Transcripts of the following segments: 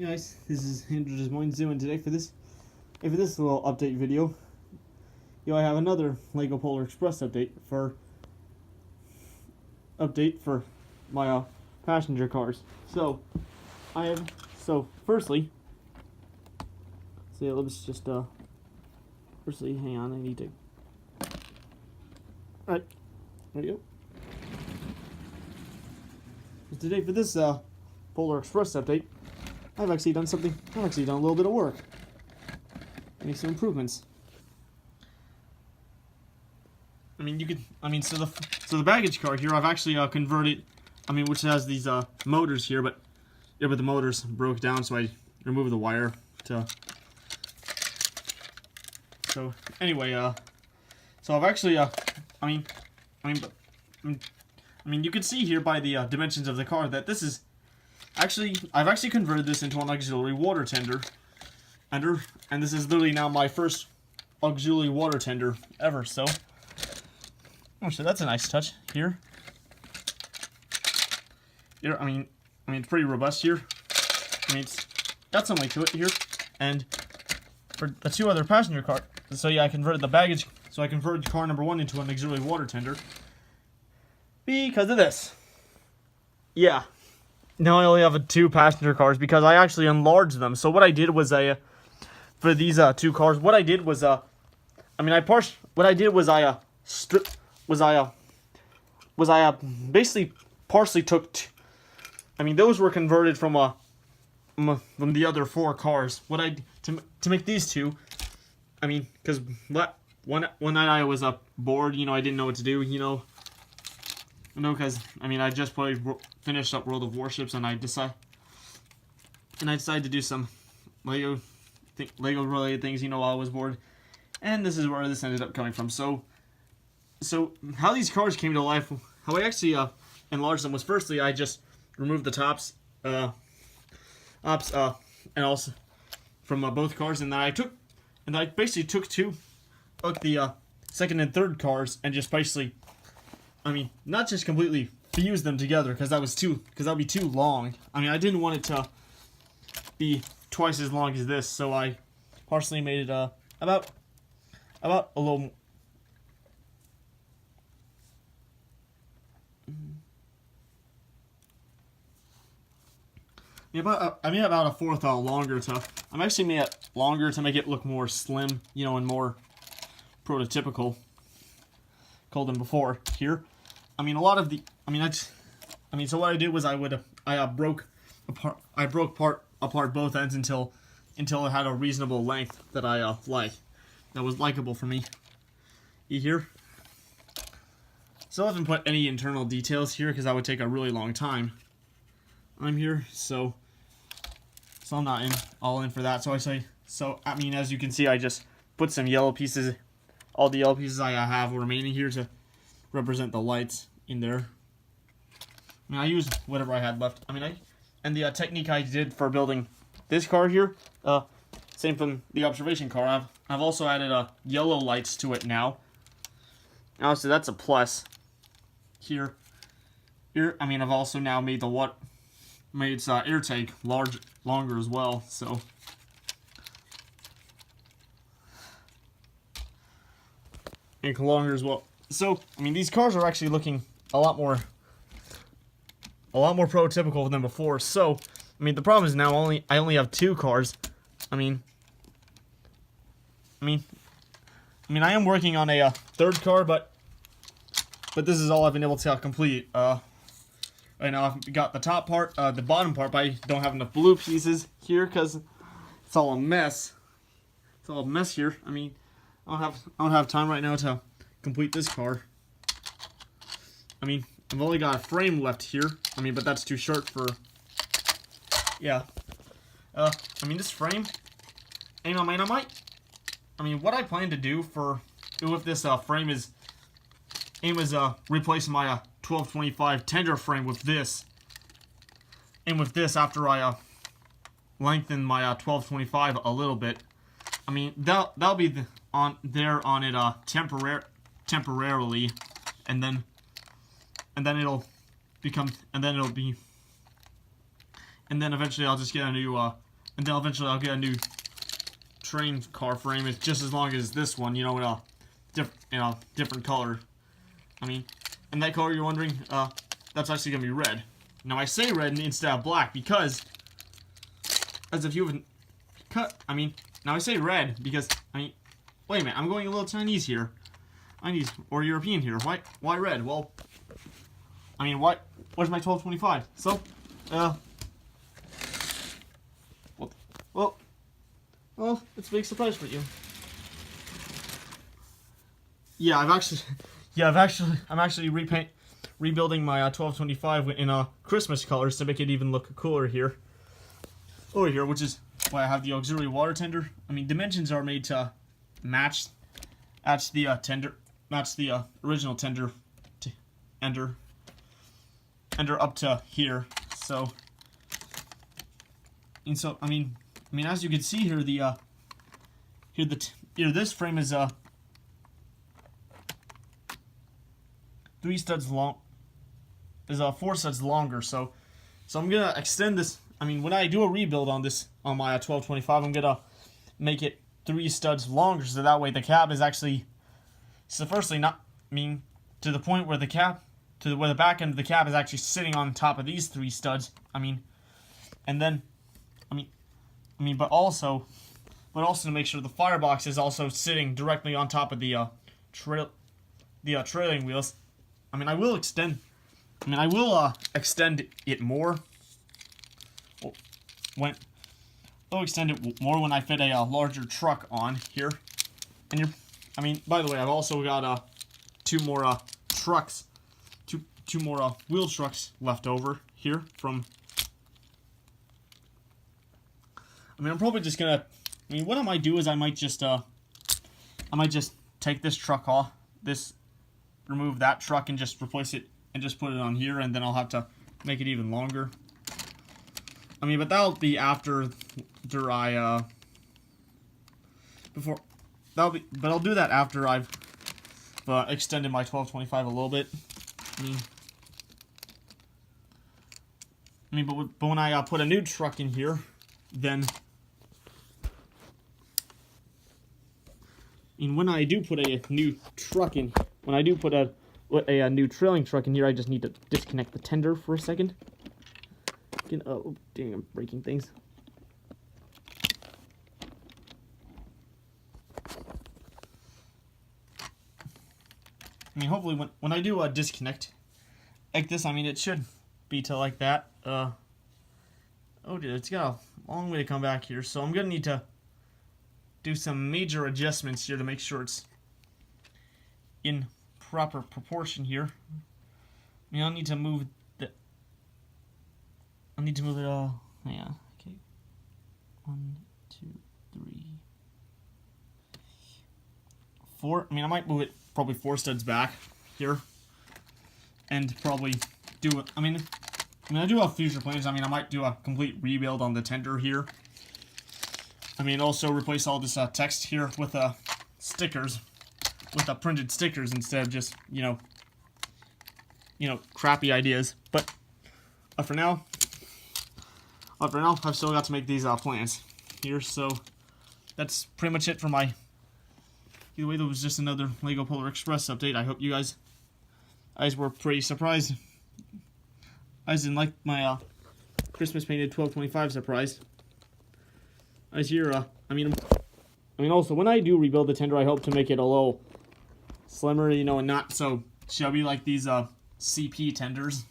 Hey guys, this is Andrew Des Moines and today for this little update video, I have another Lego Polar Express update for my passenger cars. Firstly, let's just firstly hang on, I need to. Alright, there you go. Today for this Polar Express update, I've actually done a little bit of work. Make some improvements. So the baggage car here, I've actually converted, which has these motors here, but the motors broke down, so I removed the wire to. So anyway, so I've actually, you can see here by the dimensions of the car that this is. I've actually converted this into an auxiliary water tender, and this is literally now my first auxiliary water tender ever. So that's a nice touch here. It's pretty robust here. It's got some weight to it here. And for the two other passenger cars, I converted the baggage. So I converted car number 1 into an auxiliary water tender because of this. Yeah. Now I only have 2 passenger cars because I actually enlarged them. So what I did was for these 2 cars, I basically partially took. Those were converted from the other 4 cars. To make these 2, because one night I was bored. I didn't know what to do. Because I just finished up World of Warships, and I decided to do some Lego related things, while I was bored, and this is where this ended up coming from. So how these cars came to life, how I actually enlarged them was firstly I just removed the tops, and also from both cars, and then I basically took the second and third cars and just basically. Not just completely fuse them together because that would be too long. I didn't want it to be twice as long as this, so I partially made it about a little. About a fourth longer to. I'm actually made it longer to make it look more slim, and more prototypical. Called them before here. A lot of the. So what I did was I broke apart both ends until it had a reasonable length that I that was likable for me. You hear? So I haven't put any internal details here because that would take a really long time. I'm here, so I'm not all in for that. As you can see, I just put some yellow pieces. All the yellow pieces I have remaining here to represent the lights in there. I used whatever I had left. And the technique I did for building this car here, same from the observation car. I've also added yellow lights to it now. So that's a plus. Here, I've also now made its air tank longer as well. So. And longer as well. So, these cars are actually looking a lot more prototypical than before. So, the problem is now I only have 2 cars. I am working on a 3rd car, but this is all I've been able to complete. Right now I've got the top part, the bottom part, but I don't have enough blue pieces here because it's all a mess. It's all a mess here. I don't have time right now to complete this car. I've only got a frame left here. But that's too short for. Yeah. This frame. What I plan to do with this frame is replace my 1225 tender frame with this. And with this, after I lengthen my 1225 a little bit. That'll be on it temporarily, and then eventually I'll just get a new And then eventually I'll get a new train car frame. It's just as long as this one, you know, in a different color. I mean, and that color you're wondering, that's actually gonna be red. Now I say red instead of black because, as if you haven't cut. I mean, now I say red because wait a minute, I'm going a little Chinese here. Chinese or European here. Why red? Well, I mean, where's my 1225? So, well, it's a big surprise for you. Yeah, I'm actually rebuilding my 1225 in Christmas colors to make it even look cooler here. Over here, which is why I have the auxiliary water tender. I mean, dimensions are made to match the original tender to ender up to here. So, and so I mean, as you can see here, this frame is 3 studs long, is 4 studs longer. So I'm gonna extend this. I mean, when I do a rebuild on this on my 1225, I'm gonna make it 3 studs longer, so that way the cab is actually, so firstly, not, I mean, to the point where the cab, where the back end of the cab is actually sitting on top of these 3 studs. I mean, and then, but also to make sure the firebox is also sitting directly on top of the trailing wheels. I mean, I will extend it more. I'll extend it more when I fit a larger truck on here. And by the way, I've also got 2 more trucks, two more wheel trucks left over here from. I'm probably just gonna. What I might do is I might just take this truck off, remove that truck and just replace it and just put it on here, and then I'll have to make it even longer. But that'll be after I but I'll do that after I've extended my 1225 a little bit. But when I put a new truck in here, then when I do put a new truck in, when I do put a new trailing truck in here, I just need to disconnect the tender for a second. Oh, dang, I'm breaking things. Hopefully when I do disconnect like this, it should be to like that. Oh dear, it's got a long way to come back here, so I'm gonna need to do some major adjustments here to make sure it's in proper proportion here. I'll need to move it all. Yeah, okay. 1, 2, 3, 4. I might move it probably 4 studs back here, and probably do it. I do have future plans. I might do a complete rebuild on the tender here. Also replace all this text here with stickers, with printed stickers instead of just crappy ideas. But for now, I've still got to make these plans here. So that's pretty much it for my. Either way, that was just another Lego Polar Express update. I hope you guys were pretty surprised. I didn't like my Christmas painted 1225 surprise. Also when I do rebuild the tender, I hope to make it a little slimmer, and not so chubby like these CP tenders.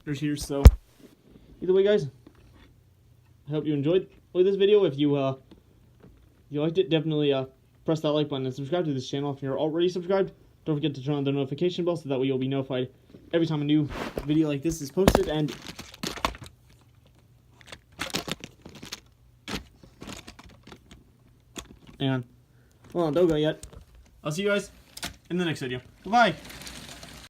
Here, so either way, guys, I hope you enjoyed this video. If you liked it, definitely press that like button and subscribe to this channel if you're already subscribed. Don't forget to turn on the notification bell so that way you'll be notified every time a new video like this is posted. And hang on, hold on, don't go yet. I'll see you guys in the next video. Bye.